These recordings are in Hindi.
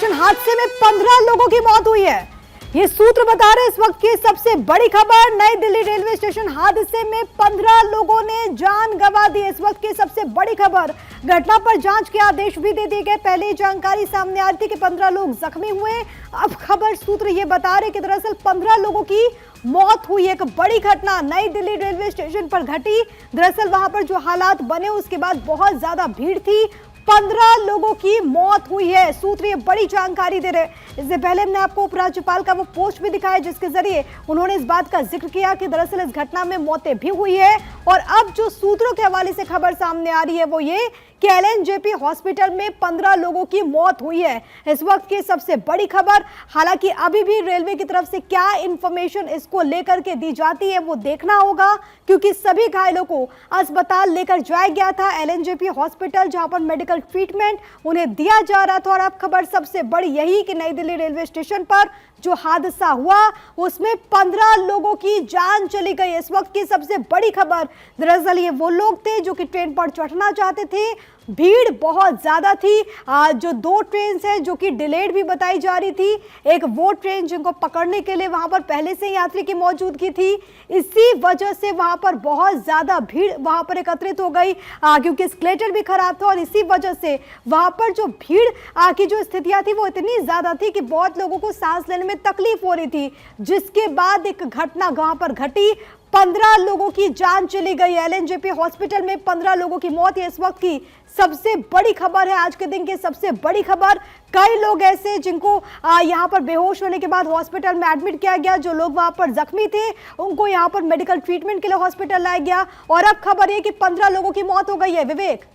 स्टेशन हादसे में 15 लोगों की मौत हुई है। ये सूत्र बता रहे इस वक्त की सबसे बड़ी खबर। नई दिल्ली रेलवे स्टेशन हादसे में 15 लोगों ने जान गंवा दी। इस वक्त की सबसे बड़ी खबर। घटना पर जांच के आदेश भी दे दिए गए। पहले जानकारी सामने आ रही थी कि 15 लोग जख्मी हुए। अब खबर सूत्र ये बता रहे कि दरअसल 15 लोगों की मौत हुई। एक बड़ी घटना नई दिल्ली रेलवे स्टेशन पर घटी। दरअसल वहां पर जो हालात बने उसके बाद बहुत ज्यादा भीड़ थी। 15 लोगों की मौत हुई है। सूत्र ये बड़ी जानकारी दे रहे। इससे पहले हमने आपको उपराज्यपाल का वो पोस्ट भी दिखाया जिसके जरिए उन्होंने इस बात का जिक्र किया कि दरअसल इस घटना में मौतें भी हुई है। और अब जो सूत्रों के हवाले से खबर सामने आ रही है वो ये कि एलएनजेपी हॉस्पिटल में 15 लोगों की मौत हुई है। इस वक्त की सबसे बड़ी खबर। हालांकि अभी भी रेलवे की तरफ से क्या इंफॉर्मेशन इसको लेकर के दी जाती है वो देखना होगा, क्योंकि सभी घायलों को अस्पताल लेकर जाया गया था। एलएनजेपी हॉस्पिटल जहां पर मेडिकल ट्रीटमेंट उन्हें दिया जा रहा था। और अब खबर सबसे बड़ी यही कि नई दिल्ली रेलवे स्टेशन पर जो हादसा हुआ उसमें 15 लोगों की जान चली गई। इस वक्त की सबसे बड़ी खबर। दरअसल ये वो लोग थे जो कि ट्रेन पर चढ़ना चाहते थे। भीड़ बहुत ज्यादा थी। जो 2 ट्रेन है जो कि डिलेड भी बताई जा रही थी। एक वो ट्रेन जिनको पकड़ने के लिए वहां पर पहले से यात्री की मौजूदगी थी। इसी वजह से वहां पर बहुत ज्यादा भीड़ वहां पर एकत्रित हो गई, क्योंकि एस्केलेटर भी खराब था। और इसी वजह से वहां पर जो भीड़ की जो स्थितियां थी वो इतनी ज्यादा थी कि बहुत लोगों को सांस लेने में तकलीफ हो रही थी। जिसके बाद एक घटना वहां पर घटी। 15 लोगों की जान चली गई। एलएनजेपी हॉस्पिटल में 15 लोगों की मौत। इस वक्त की सबसे बड़ी खबर है। आज के दिन की सबसे बड़ी खबर। कई लोग ऐसे जिनको यहां पर बेहोश होने के बाद हॉस्पिटल में एडमिट किया गया। जो लोग वहां पर जख्मी थे उनको यहां पर मेडिकल ट्रीटमेंट के लिए हॉस्पिटल लाया गया। और अब खबर है कि 15 लोगों की मौत हो गई है। विवेक,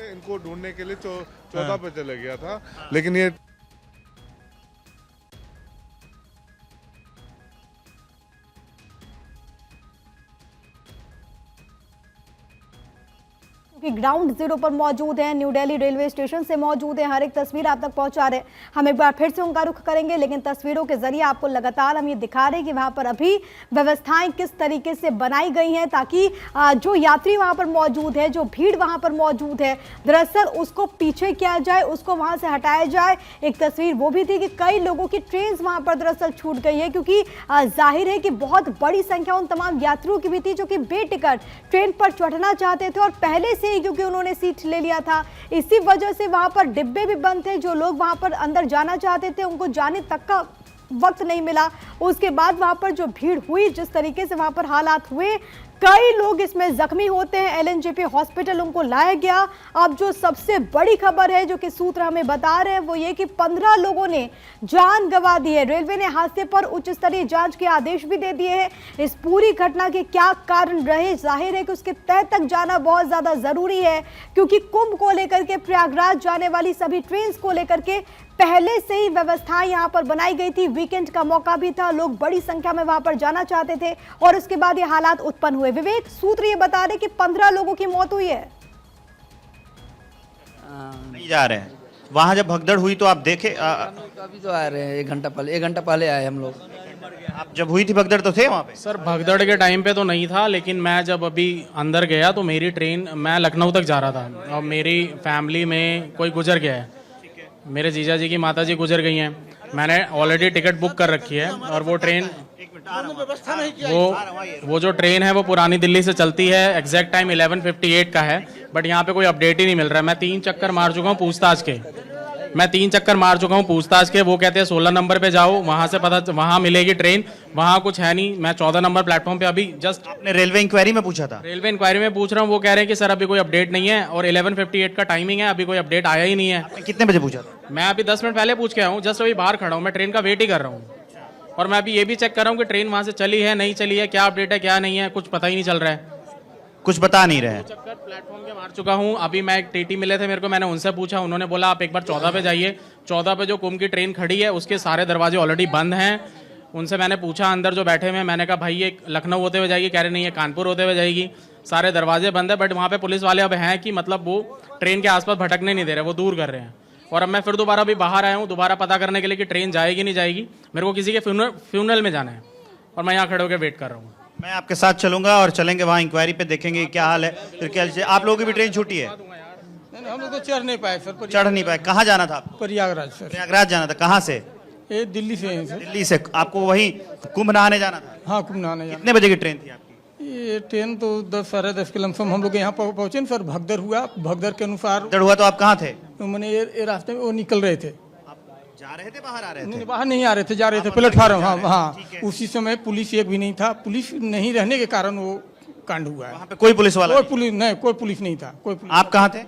इनको ढूंढने के लिए 14 पे चला गया था, लेकिन ये ग्राउंड जीरो पर मौजूद है, न्यू दिल्ली रेलवे स्टेशन से मौजूद है। हर एक तस्वीर आप तक पहुंचा रहे हैं। हम एक बार फिर से उनका रुख करेंगे, लेकिन तस्वीरों के जरिए आपको लगातार हम ये दिखा रहे हैं कि वहां पर अभी व्यवस्थाएं किस तरीके से बनाई गई हैं, ताकि जो यात्री वहां पर मौजूद है, जो भीड़ वहां पर मौजूद है, दरअसल उसको पीछे किया जाए, उसको वहां से हटाया जाए। एक तस्वीर वो भी थी कि कई लोगों की ट्रेन वहां पर दरअसल छूट गई है, क्योंकि जाहिर है कि बहुत बड़ी संख्या उन तमाम यात्रियों की भी थी जो कि बेटिकट ट्रेन पर चढ़ना चाहते थे और पहले से क्योंकि उन्होंने सीट ले लिया था। इसी वजह से वहां पर डिब्बे भी बंद थे। जो लोग वहां पर अंदर जाना चाहते थे उनको जाने तक का वक्त नहीं मिला। उसके बाद वहां पर जो भीड़ हुई, जिस तरीके से वहां पर हालात हुए, कई लोग इसमें जख्मी होते हैं। एलएनजेपी हॉस्पिटल उनको लाया गया। अब जो सबसे बड़ी खबर है जो कि सूत्र हमें बता रहे हैं वो ये कि 15 लोगों ने जान गंवा दी है। रेलवे ने हादसे पर उच्च स्तरीय जांच के आदेश भी दे दिए हैं। इस पूरी घटना के क्या कारण रहे, जाहिर है कि उसके तह तक जाना बहुत ज्यादा जरूरी है, क्योंकि कुंभ को लेकर के, प्रयागराज जाने वाली सभी ट्रेन को लेकर के पहले से ही व्यवस्थाएं यहां पर बनाई गई थी। वीकेंड का मौका भी था, लोग बड़ी संख्या में वहां पर जाना चाहते थे और उसके बाद ये हालात उत्पन्न हुए। विवेक, सूत्र ये बता रहे कि 15 लोगों की मौत हुई है। नहीं जा रहे हैं वहां। जब भगदड़ हुई तो आप देखे? अभी तो आ रहे हैं, 1 घंटा पहले आए हम लोग। आप जब हुई थी भगदड़ तो थे वहां पे? सर, भगदड़ के टाइम पे तो नहीं था, लेकिन मैं जब अभी अंदर गया तो मेरी ट्रेन, मैं लखनऊ तक जा रहा था और मेरी फैमिली में कोई गुजर गया है। मेरे जीजा जी की माता जी गुजर गई हैं। मैंने ऑलरेडी टिकट बुक कर रखी है और वो ट्रेन, वो जो ट्रेन है वो पुरानी दिल्ली से चलती है। एग्जैक्ट टाइम 11:58 का है, बट यहाँ पे कोई अपडेट ही नहीं मिल रहा है। मैं 3 चक्कर मार चुका हूँ पूछताछ के। वो कहते हैं 16 नंबर पे जाओ, वहां से पता, वहां मिलेगी ट्रेन। वहां कुछ है नहीं। मैं 14 नंबर प्लेटफॉर्म पे अभी जस्ट। आपने रेलवे इंक्वायरी में पूछा था? रेलवे इंक्वायरी में पूछ रहा हूँ, वो कह रहे हैं कि सर अभी कोई अपडेट नहीं है और 11:58 का टाइमिंग है, अभी कोई अपडेट आया ही नहीं है। आपने कितने बजे पूछा था? मैं अभी 10 मिनट पहले पूछ के आया हूँ। जस्ट अभी बाहर खड़ा हूँ, मैं ट्रेन का वेट ही कर रहा हूँ। और मैं अभी ये भी चेक कर रहा हूँ कि ट्रेन वहां से चली है, नहीं चली है, क्या अपडेट है, क्या नहीं है, कुछ पता ही नहीं चल रहा है। कुछ बता नहीं रहे हैं। चक्कर प्लेटफॉर्म के मार चुका हूँ। अभी मैं एक टीटी मिले थे मेरे को, मैंने उनसे पूछा, उन्होंने बोला आप एक बार 14 पे जाइए। 14 पे जो कुंभ की ट्रेन खड़ी है उसके सारे दरवाजे ऑलरेडी बंद हैं। उनसे मैंने पूछा अंदर जो बैठे हुए हैं, मैंने कहा भाई ये लखनऊ होते हुए जाएगी? कह रहे नहीं, ये कानपुर होते हुए जाएगी। सारे दरवाजे बंद है, बट वहाँ पे पुलिस वाले अब हैं कि मतलब वो ट्रेन के आसपास भटकने नहीं दे रहे, वो दूर कर रहे हैं। और अब मैं फिर दोबारा अभी बाहर आया हूँ, दोबारा पता करने के लिए कि ट्रेन जाएगी नहीं जाएगी। मेरे को किसी के फ्यूनरल में जाना है और मैं यहाँ खड़े होकर वेट कर रहा हूँ। मैं आपके साथ चलूंगा और चलेंगे वहाँ इंक्वायरी पे, देखेंगे क्या हाल है। फिर क्या आप लोगों की भी ट्रेन छूटी है? हम लोग तो चढ़ नहीं पाए सर। चढ़ नहीं पाए। कहाँ जाना था आपको? प्रयागराज सर। प्रयागराज जाना था। कहाँ से? ये दिल्ली से हैं सर। दिल्ली से। आपको वहीं कुंभ नहाने जाना था? हाँ, कुंभ नहाने जाना। कितने बजे की ट्रेन थी आपकी? ये ट्रेन तो 10 साढ़े 10 के लमसम हम लोग यहाँ पहुँचे ना सर। भगदड़ हुआ, भगदड़ के अनुसार हुआ तो आप कहाँ थे? तो मैंने ये रास्ते में वो निकल रहे थे। जा रहे थे, बाहर आ रहे थे? नहीं, बाहर नहीं आ रहे थे, जा रहे थे प्लेटफार्म। हाँ हाँ, उसी समय पुलिस एक भी नहीं था। पुलिस नहीं रहने के कारण वो कांड हुआ है। वहाँ पे कोई पुलिस वाला? कोई पुलिस नहीं, कोई पुलिस नहीं था। कोई पुलिस। आप कहाँ थे?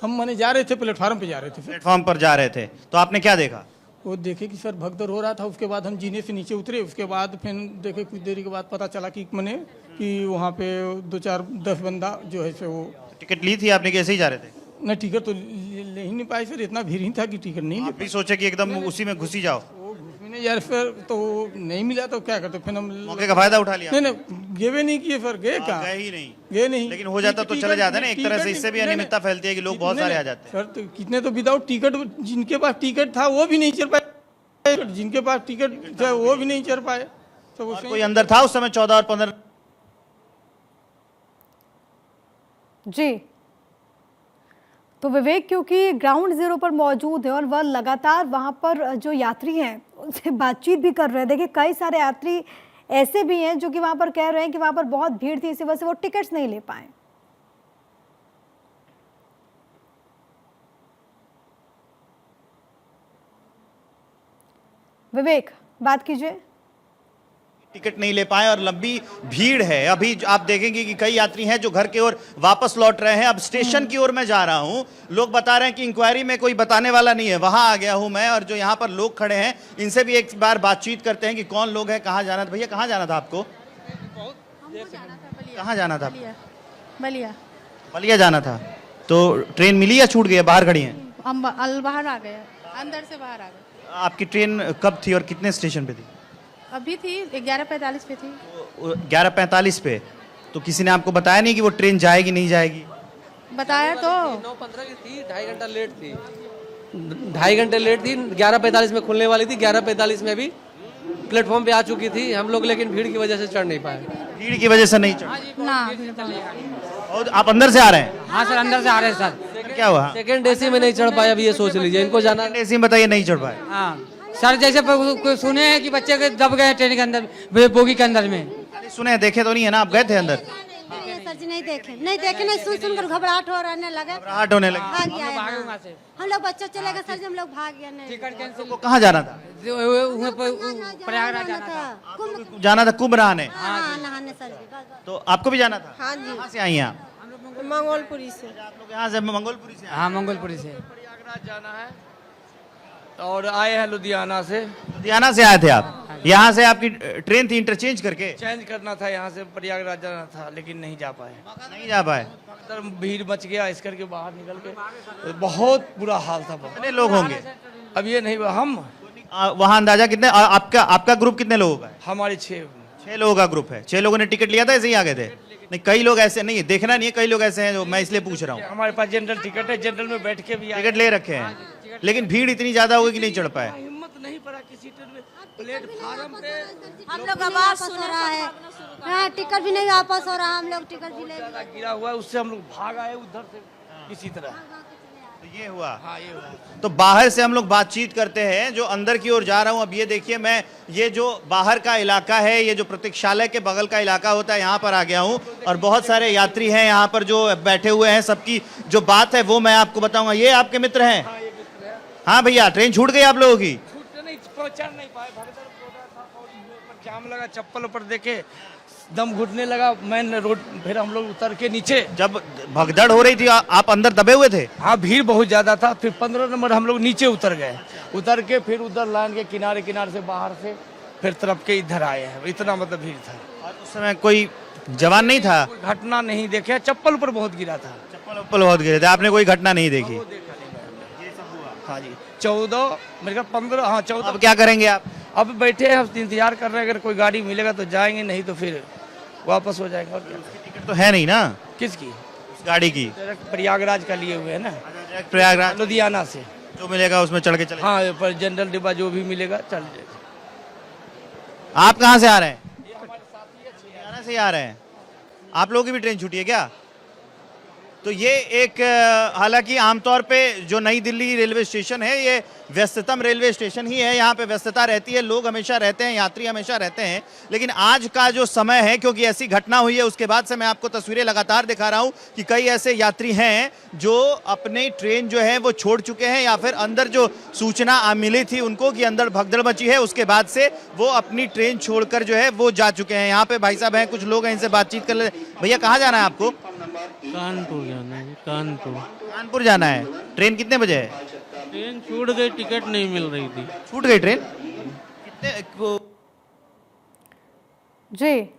हम मैंने जा रहे थे, प्लेटफार्म पे जा रहे थे सर। प्लेटफॉर्म पर जा रहे थे, तो आपने क्या देखा? वो देखे कि सर भगदड़ हो रहा था। उसके बाद हम जीने से नीचे उतरे। उसके बाद फिर देखे कुछ देरी के बाद पता चला कि मैंने कि वहाँ पे 2-4-10 बंदा जो है सो वो। टिकट ली थी आपने कि ऐसे ही जा रहे थे? नहीं, टिकट तो ले ही नहीं पाए सर। इतना भीड़ ही था कि टिकट नहीं ले आप भी सोचे कि एकदम उसी में घुसी जाओ? वो घुसने यार फिर तो नहीं मिला तो क्या करते फिर हम। मौके का फायदा उठा लिया? नहीं, गए नहीं किए सर। गए कहाँ? गए ही नहीं। गए नहीं। लेकिन हो जाता तो चले जाते ना एक तरह से। इससे भी अनियमितता फैलती है कि लोग बहुत सारे आ जाते हैं। सर तो कितने तो विदाउट टिकट, जिनके पास टिकट था वो भी नहीं चढ़ पाए। जिनके पास टिकट था वो भी नहीं चढ़ पाए। तो कोई अंदर था उस समय 14 और 15? जी, तो विवेक क्योंकि ग्राउंड जीरो पर मौजूद है और वह लगातार वहां पर जो यात्री हैं उनसे बातचीत भी कर रहे हैं। देखिए, कई सारे यात्री ऐसे भी हैं जो कि वहां पर कह रहे हैं कि वहां पर बहुत भीड़ थी, इसी वजह से वो टिकट्स नहीं ले पाए। विवेक, बात कीजिए। टिकट नहीं ले पाए और लंबी भीड़ है। अभी आप देखेंगे कि कई यात्री हैं जो घर की ओर वापस लौट रहे हैं। अब स्टेशन की ओर मैं जा रहा हूं। लोग बता रहे हैं कि इंक्वायरी में कोई बताने वाला नहीं है। वहां आ गया हूं मैं, और जो यहां पर लोग खड़े हैं इनसे भी एक बार बातचीत करते हैं कि कौन लोग हैं, कहां जाना था। भैया, कहां जाना था आपको? कहां जाना था? बलिया। बलिया जाना था। तो ट्रेन मिली या छूट गई? बाहर खड़ी हैं? हम बाहर आ गए, अंदर से बाहर आ गए। आपकी ट्रेन कब थी और कितने स्टेशन पे थी? अभी थी 11:45 पे थी। 11:45 पे। तो किसी ने आपको बताया नहीं कि वो ट्रेन जाएगी नहीं जाएगी? बताया तो 9:15 की थी, 2.5 घंटा लेट थी। 2.5 घंटे लेट थी। 11:45 में खुलने वाली थी। 11:45 में भी प्लेटफॉर्म पे आ चुकी थी हम लोग, लेकिन भीड़ की वजह से चढ़ नहीं पाए। भीड़ की वजह से नहीं चढ़? ना। और आप अंदर से आ रहे हैं? हाँ सर, अंदर से आ रहे हैं सर। क्या हुआ? सेकंड एसी में नहीं चढ़ पाए। अब ये सोच लीजिए, इनको जाना। एसी में बताइए, नहीं चढ़ पाए? हाँ सर, जैसे कोई सुने हैं कि बच्चे के दब गए ट्रेन के अंदर, बोगी के अंदर में। सुने, देखे तो नहीं है ना? आप गए थे अंदर? सर जी नहीं देखे, नहीं सुनकर घबराहट हो रहने लगे। घबराहट होने लगी? भाग गया है। हम लोग बच्चे चले गए सर जी, हम लोग भाग गए। नहीं, तो कहाँ जाना था? प्रयागराज जाना था कुंभ नहाने? हाँ, नहाने सर जी। तो आपको भी जाना था? हाँ जी। कहाँ से आई हैं आप? मंगोलपुरी से। आप लोग यहाँ से मंगोलपुरी से? हाँ, मंगोलपुरी से। प्रयागराज जाना है और आए हैं लुधियाना से। लुधियाना से आए थे आप? यहाँ से आपकी ट्रेन थी, इंटरचेंज करके? चेंज करना था, यहाँ से प्रयागराज जाना था, लेकिन नहीं जा पाए। नहीं जा पाए? अंदर भीड़ मच गया, इस करके बाहर निकल के बहुत बुरा हाल था। कितने लोग होंगे? अब ये नहीं, हम वहाँ अंदाजा कितने? आपका ग्रुप कितने लोगों का है? हमारे 6 लोगों का ग्रुप है। 6 लोगों ने टिकट लिया था, ऐसे ही आ गए थे? नहीं, कई लोग ऐसे नहीं है, देखना नहीं है, कई लोग ऐसे हैं जो, मैं इसलिए पूछ रहा हूँ। हमारे पास जनरल टिकट है, जनरल में बैठ के भी टिकट ले रखे हैं, लेकिन भीड़ इतनी ज्यादा होगी कि नहीं चढ़ पाए? हिम्मत नहीं पड़ा किसी ट्रेन में। प्लेटफार्म पे हम लोग का वापस हो रहा है। हाँ, टिकट भी नहीं वापस हो रहा। हम लोग टिकट भी ले लिए। गिरा हुआ है, उससे हम लोग भाग आए उधर से किसी तरह। तो ये हुआ। हाँ, ये हुआ। तो बाहर से हम लोग बातचीत करते हैं, जो अंदर की ओर जा रहा हूं। अब ये देखिए, मैं ये जो बाहर का इलाका है, ये जो प्रतीक्षालय के बगल का इलाका होता है, यहाँ पर आ गया हूँ। और बहुत सारे यात्री हैं यहाँ पर जो बैठे हुए हैं। सबकी जो बात है वो मैं आपको बताऊंगा। ये आपके मित्र हैं? हाँ भैया, ट्रेन छूट गई आप लोगों की? नहीं, चढ़ नहीं पाए। जाम लगा, चप्पल ऊपर देखे दम घुटने लगा। मेन रोड फिर हम लोग उतर के नीचे। जब भगदड़ हो रही थी आप अंदर दबे हुए थे? हाँ, भीड़ बहुत ज्यादा था। फिर 15 नंबर हम लोग नीचे उतर गए। उतर के फिर उधर लाइन के किनारे से बाहर से फिर तरफ के इधर आए हैं। इतना मतलब भीड़ था। और उस समय कोई जवान नहीं था? कोई घटना नहीं देखे। चप्पल ऊपर बहुत गिरा था। चप्पल बहुत गिरे थे, आपने कोई घटना नहीं देखी? हाँ जी, 14 मेरे ख्याल 15, हाँ 14। अब क्या करेंगे आप? अब बैठे हैं, इंतजार कर रहे हैं। अगर कोई गाड़ी मिलेगा तो जाएंगे, नहीं तो फिर वापस हो जाएंगे। और क्या? टिकट तो है नहीं ना किसकी? उस गाड़ी की? प्रयागराज का लिए हुए है ना, प्रयागराज लुधियाना से। जो मिलेगा उसमें चढ़ के चले? हाँ, पर जनरल डिब्बा जो भी मिलेगा चल जाएगा। आप कहाँ से आ रहे हैं? लुधियाना से आ रहे हैं। आप लोगों की भी ट्रेन छूटी है क्या? तो ये एक हालांकि आमतौर पे जो नई दिल्ली रेलवे स्टेशन है ये व्यस्ततम रेलवे स्टेशन ही है, यहाँ पे व्यस्तता रहती है, लोग हमेशा रहते हैं, यात्री हमेशा रहते हैं। लेकिन आज का जो समय है, क्योंकि ऐसी घटना हुई है उसके बाद से मैं आपको तस्वीरें लगातार दिखा रहा हूँ कि कई ऐसे यात्री हैं जो अपनी ट्रेन जो है वो छोड़ चुके हैं, या फिर अंदर जो सूचना मिली थी उनको कि अंदर भगदड़ मची है, उसके बाद से वो अपनी ट्रेन छोड़कर जो है वो जा चुके हैं। यहाँ पे भाई साहब हैं, कुछ लोग हैं, इनसे बातचीत कर ले। भैया कहाँ जाना है आपको? कानपुर जाना है। कानपुर जाना है। ट्रेन कितने बजे है? ट्रेन छूट गई, टिकट नहीं मिल रही थी। छूट गई ट्रेन? कितने जी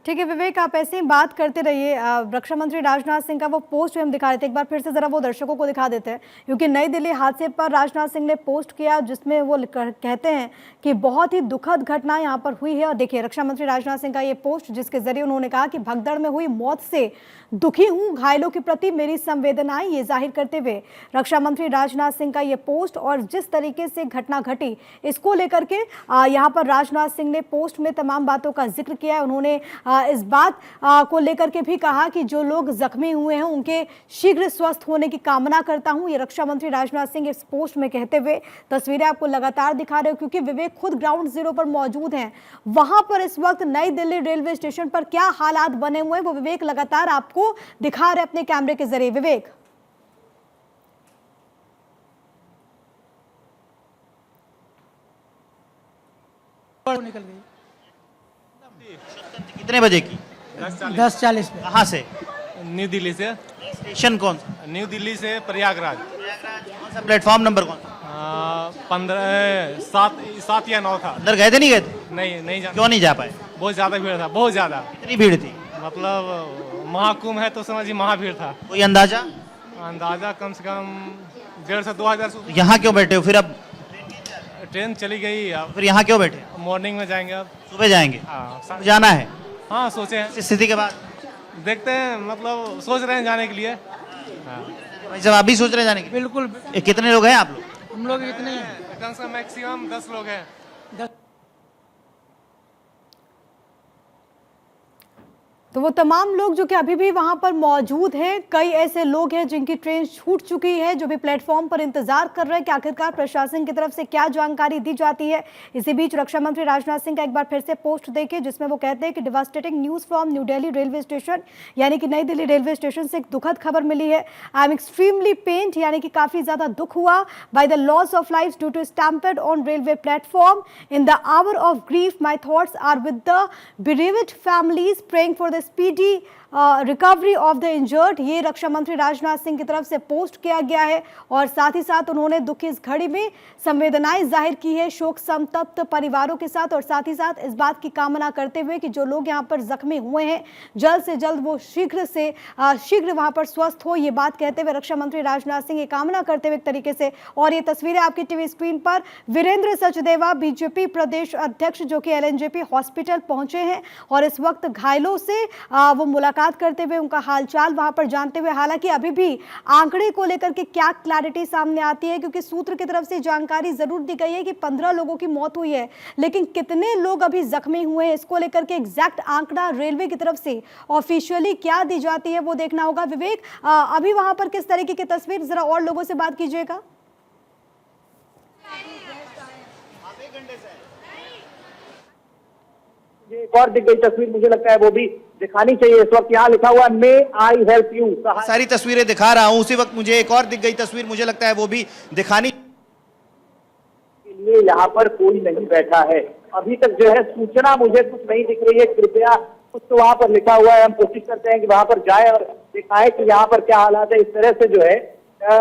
ठीक है विवेक, आप ऐसे ही बात करते रहिए। रक्षा मंत्री राजनाथ सिंह का वो पोस्ट हम दिखा रहे थे, एक बार फिर से जरा वो दर्शकों को दिखा देते हैं, क्योंकि नई दिल्ली हादसे पर राजनाथ सिंह ने पोस्ट किया जिसमें वो कहते हैं कि बहुत ही दुखद घटना यहाँ पर हुई है। और देखिए रक्षा मंत्री राजनाथ सिंह का ये पोस्ट, जिसके जरिए उन्होंने कहा कि भगदड़ में हुई मौत से दुखी हूँ, घायलों के प्रति मेरी संवेदनाएं, ये जाहिर करते हुए रक्षा मंत्री राजनाथ सिंह का ये पोस्ट और जिस तरीके से घटना घटी इसको लेकर के यहाँ पर राजनाथ सिंह ने पोस्ट में तमाम बातों का जिक्र किया है। उन्होंने इस बात को लेकर के भी कहा कि जो लोग जख्मी हुए हैं उनके शीघ्र स्वस्थ होने की कामना करता हूं, ये रक्षा मंत्री राजनाथ सिंह इस पोस्ट में कहते हुए तस्वीरें आपको लगातार दिखा रहे हो, क्योंकि विवेक खुद ग्राउंड जीरो पर मौजूद हैं। वहां पर इस वक्त नई दिल्ली रेलवे स्टेशन पर क्या हालात बने हुए हैं वो विवेक लगातार आपको दिखा रहे अपने कैमरे के जरिए। विवेक निकल गई कितने बजे की? 10:40 पे। कहाँ से? न्यू दिल्ली से। स्टेशन कौन सा? न्यू दिल्ली से प्रयागराज। कौन सा प्लेटफॉर्म नंबर कौन सा? 7 या 9 था। अंदर गए थे नहीं गए थे? नहीं जा। क्यों नहीं जा पाए? बहुत ज्यादा भीड़ था, बहुत ज्यादा। कितनी भीड़ थी? मतलब महाकुंभ है तो समझिए महाभीड़ था। कोई अंदाजा? अंदाजा कम से कम 1,500 से 2,000। यहाँ क्यों बैठे हो फिर? अब ट्रेन चली गई, अब फिर यहाँ क्यों बैठे? मॉर्निंग में जाएंगे, अब सुबह जाएंगे। हाँ जाना है? हाँ सोचे हैं। इस स्थिति के बाद देखते हैं, मतलब सोच रहे हैं जाने के लिए। भाई साहब आप भी सोच रहे हैं जाने के लिए? बिल्कुल। कितने लोग हैं आप लोग? हम लोग इतने कम से कम मैक्सिमम 10 लोग हैं। तो वो तमाम लोग जो कि अभी भी वहां पर मौजूद हैं, कई ऐसे लोग हैं जिनकी ट्रेन छूट चुकी है, जो भी प्लेटफॉर्म पर इंतजार कर रहे हैं कि आखिरकार प्रशासन की तरफ से क्या जानकारी दी जाती है। इसी बीच रक्षा मंत्री राजनाथ सिंह का एक बार फिर से पोस्ट देखिए जिसमें वो कहते हैं कि devastating news from new Delhi railway station, यानी कि नई दिल्ली रेलवे स्टेशन से एक दुखद खबर मिली है। आई एम एक्सट्रीमली पेन्ड, यानी कि काफी ज्यादा दुख हुआ by the loss of life due to stampede on railway platform in the hour of grief. My thoughts are with the bereaved families, praying for the speedy recovery of the injured. ये रक्षा मंत्री राजनाथ सिंह की तरफ से पोस्ट किया गया है और साथ ही साथ उन्होंने दुख की इस घड़ी में संवेदनाएं जाहिर की है शोक संतप्त परिवारों के साथ, और साथ ही साथ इस बात की कामना करते हुए कि जो लोग यहाँ पर जख्मी हुए हैं जल्द से जल्द वो शीघ्र वहां पर स्वस्थ हो। ये बात कहते हुए रक्षा मंत्री राजनाथ सिंह ये कामना करते हुए एक तरीके से, और ये तस्वीरें आपकी टीवी स्क्रीन पर वीरेंद्र सचदेवा बीजेपी प्रदेश अध्यक्ष जो कि LNJP हॉस्पिटल पहुंचे हैं और इस वक्त घायलों से वो मुलाकात करते हुए उनका हालचाल वहां पर जानते हुए, हालांकि अभी भी आंकड़े को लेकर के क्या क्लैरिटी सामने आती है, क्योंकि सूत्र की तरफ से जानकारी जरूर दी गई है कि 15 लोगों की मौत हुई है, लेकिन कितने लोग अभी जख्मी हुए हैं इसको लेकर के एग्जैक्ट आंकड़ा रेलवे की तरफ से ऑफिशियली क्या दी जाती है वो देखना होगा। विवेक अभी वहां पर किस तरीके की तस्वीर, जरा और लोगों से बात कीजिएगा। एक और दिख गई तस्वीर मुझे लगता है वो भी दिखानी चाहिए। इस वक्त यहाँ लिखा हुआ मे आई हेल्प यू, सारी तस्वीरें दिखा रहा हूँ, उसी वक्त मुझे एक और दिख गई तस्वीर, मुझे लगता है वो भी दिखानी के लिए यहाँ पर कोई नहीं बैठा है अभी तक। जो है सूचना मुझे कुछ नहीं दिख रही है, कृपया कुछ तो वहाँ पर लिखा हुआ है, हम कोशिश करते हैं कि वहाँ पर जाए और दिखाए कि यहाँ पर क्या हालात है। इस तरह से जो है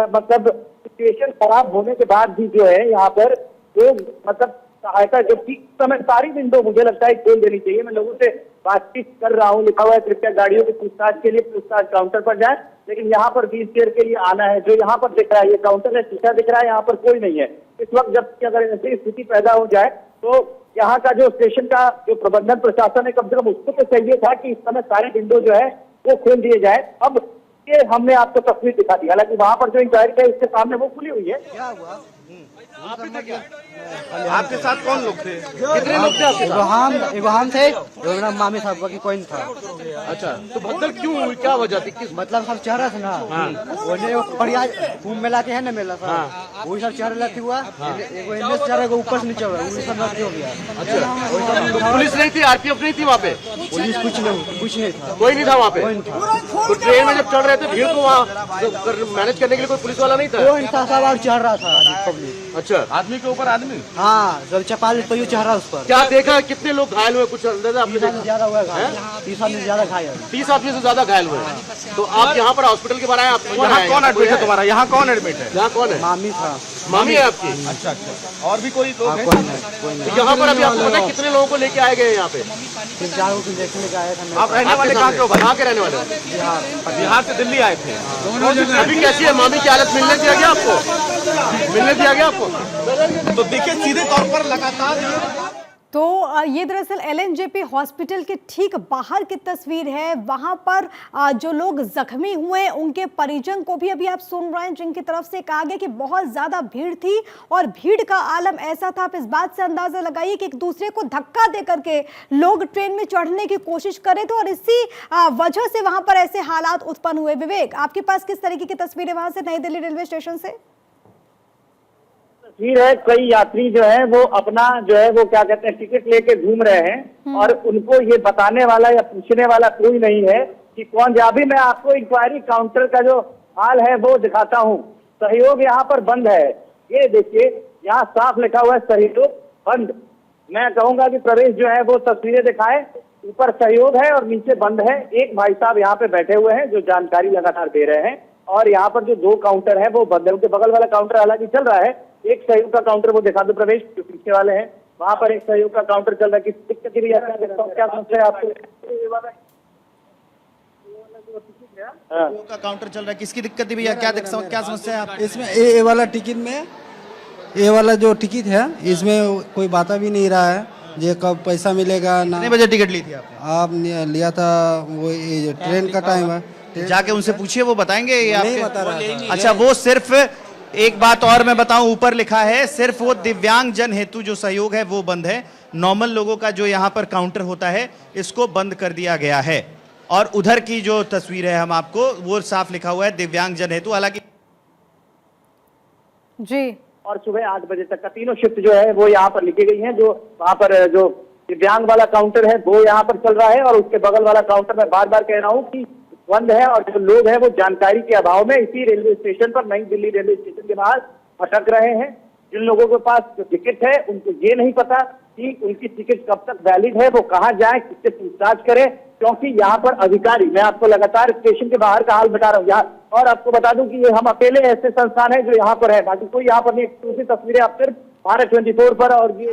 मतलब सिचुएशन खराब होने के बाद भी जो है यहाँ पर जो मतलब सहायता जो ठीक समय सारी विंडो मुझे लगता है खोल देनी चाहिए। मैं लोगों से बातचीत कर रहा हूँ, लिखा हुआ है कृपया गाड़ियों के पूछताछ के लिए पूछताछ काउंटर पर जाए, लेकिन यहाँ पर व्हील चेयर के लिए आना है। जो यहाँ पर दिख रहा है ये काउंटर है, शीशा दिख रहा है, यहाँ पर कोई नहीं है इस वक्त। जबकि अगर ऐसी स्थिति पैदा हो जाए तो यहाँ का जो स्टेशन का जो प्रबंधन प्रशासन है कम से कम उसको तो चाहिए था कि इस समय सारे विंडो जो है वो खोल दिए जाए। अब ये हमने आपको तस्वीर दिखा दी, हालांकि वहां पर जो इंक्वायरी है इसके सामने वो खुली हुई है। क्या हुआ? आप भी थे क्या? आपके साथ कौन लोग थे? कितने लोग थे आपके साथ? एगो हम थे, मेरा मामी साहब बाकी कोई नहीं था। अच्छा, तो भगदड़ क्यों हुई, क्या वजह थी? किस मतलब सब चेहरा था ना, बढ़िया कुंभ मेला के है ना मेला सर, वही सब चेहरा लती हुआ, एगो इनमें से चेहरा ऊपर से नीचे हो गया, वही सब लती हो गया। अच्छा, तो पुलिस नहीं थी, आरपीएफ नहीं थी वहाँ पे? पुलिस कुछ नहीं था, कोई नहीं था वहाँ पे? तो ट्रेन में जब चढ़ रहे थे भीड़ को वहाँ मैनेज करने के लिए कोई पुलिस वाला नहीं था? कोई था, सब और चढ़ रहा था पब्लिक। अच्छा, आदमी के ऊपर आदमी? हाँ, जब चपाल तो ये चेहरा उस पर। क्या देखा, कितने लोग घायल हुए, कुछ अंदाजा आपने देखा? ज्यादा हुआ, 30 आदमी से ज्यादा घायल। 30 आदमी से ज्यादा घायल हुए। तो आप यहाँ पर हॉस्पिटल के बाहर आए, आप यहाँ कौन एडमिट है तुम्हारा? यहाँ कौन एडमिट है? यहाँ कौन है? मामी था। मामी है आपकी? अच्छा अच्छा, और भी कोई लोग हैं? यहाँ पर अभी आपको पता है कितने लोगों को लेके आए गए यहाँ पे? देखने के आया था। आप रहने वाले कहाँ के हो? कहाँ के रहने वाले हो? बिहार से दिल्ली आए थे। अभी कैसी है मामी की हालत? मिलने दिया गया आपको? मिलने दिया गया आपको? तो देखिए सीधे तौर पर लगातार तो ये दरअसल एलएनजेपी हॉस्पिटल के ठीक बाहर की तस्वीर है। वहां पर जो लोग जख्मी हुए उनके परिजन को भी अभी आप सुन रहे हैं, जिनकी तरफ से कहा गया कि बहुत ज्यादा भीड़ थी और भीड़ का आलम ऐसा था, आप इस बात से अंदाजा लगाइए कि एक दूसरे को धक्का दे करके लोग ट्रेन में चढ़ने की कोशिश करे थे और इसी वजह से वहां पर ऐसे हालात उत्पन्न हुए। विवेक, आपके पास किस तरीके की तस्वीरें वहां से नई दिल्ली रेलवे स्टेशन से? तस्वीर है, कई यात्री जो है वो अपना जो है वो क्या कहते हैं टिकट लेके घूम रहे हैं और उनको ये बताने वाला या पूछने वाला कोई नहीं है कि कौन जा। भी मैं आपको इंक्वायरी काउंटर का जो हाल है वो दिखाता हूँ। सहयोग यहाँ पर बंद है, ये देखिए यहाँ साफ लिखा हुआ है सहयोग बंद। मैं कहूंगा कि प्रवेश जो है वो तस्वीरें दिखाए, ऊपर सहयोग है और नीचे बंद है। एक भाई साहब यहाँ पे बैठे हुए हैं जो जानकारी लगातार दे रहे हैं और यहाँ पर जो 2 काउंटर है वो बंद है। उनके बगल वाला काउंटर हालांकि चल रहा है। एक सहयोग का काउंटर वो दिखा दो प्रवेश, जो पीछे वाले हैं वहां पर एक सहयोग का काउंटर चल रहा है। किस दिक्कत की क्या समस्या है आपको? का काउंटर चल रहा है, किसकी दिक्कत है भैया? क्या समस्या है आपको? इसमें ए वाला टिकट में, ए वाला जो टिकट है इसमें कोई बात भी नहीं रहा है, ये कब पैसा मिलेगा ना। कितने बजे टिकट ली थी आपने? आप लिया था वो ट्रेन का टाइम है, जाके उनसे पूछिए, वो बताएंगे ये नहीं आपके? बता रहा है। अच्छा, वो सिर्फ एक बात और मैं बताऊं, ऊपर लिखा है सिर्फ वो दिव्यांग जन हेतु जो सहयोग है वो बंद है। नॉर्मल लोगों का जो यहाँ पर काउंटर होता है इसको बंद कर दिया गया है। और उधर की जो तस्वीर है हम आपको, वो साफ लिखा हुआ है दिव्यांग जन हेतु। हालांकि जी, और सुबह 8 बजे तक का तीनों शिफ्ट जो है वो यहाँ पर लिखी गई है। जो वहाँ पर जो दिव्यांग वाला काउंटर है वो यहाँ पर चल रहा है और उसके बगल वाला काउंटर मैं बार बार कह रहा हूँ कि बंद है। और जो लोग हैं वो जानकारी के अभाव में इसी रेलवे स्टेशन पर, नई दिल्ली रेलवे स्टेशन के बाहर अटक रहे हैं। जिन लोगों के पास जो टिकट है उनको ये नहीं पता कि उनकी टिकट कब तक वैलिड है, वो कहाँ जाए, किससे पूछताछ करें, क्योंकि यहाँ पर अधिकारी, मैं आपको लगातार स्टेशन के बाहर का हाल बता रहा हूँ यहाँ। और आपको बता दूं कि ये हम अकेले ऐसे संस्थान है जो यहाँ पर है, बाकी कोई यहाँ पर नहीं। दूसरी तस्वीरें आप सिर्फ भारत 24 पर और ये